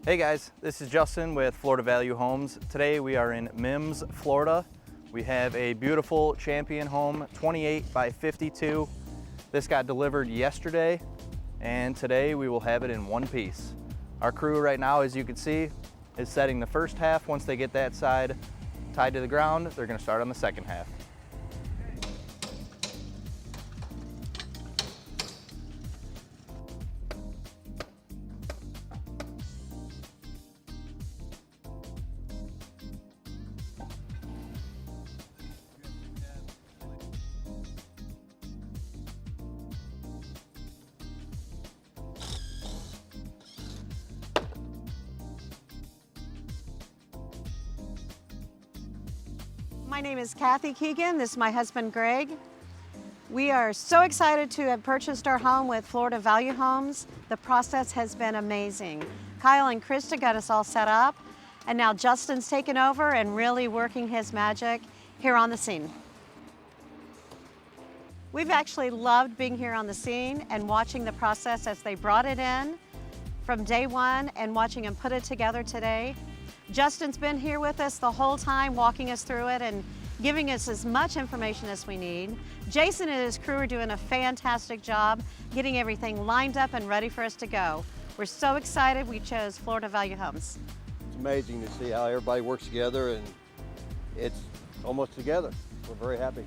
Hey guys, this is Justin with Florida Value Homes. Today we are in Mims, Florida. We have a beautiful Champion home, 28 by 52. This got delivered yesterday, and today we will have it in one piece. Our crew right now, as you can see, is setting the first half. Once they get that side tied to the ground, they're gonna start on the second half. My name is Kathy Keegan. This is my husband, Greg. We are so excited to have purchased our home with Florida Value Homes. The process has been amazing. Kyle and Krista got us all set up, and now Justin's taken over and really working his magic here on the scene. We've actually loved being here on the scene and watching the process as they brought it in from day one and watching them put it together today. Justin's been here with us the whole time, walking us through it and giving us as much information as we need. Jason and his crew are doing a fantastic job getting everything lined up and ready for us to go. We're so excited we chose Florida Value Homes. It's amazing to see how everybody works together, and it's almost together. We're very happy.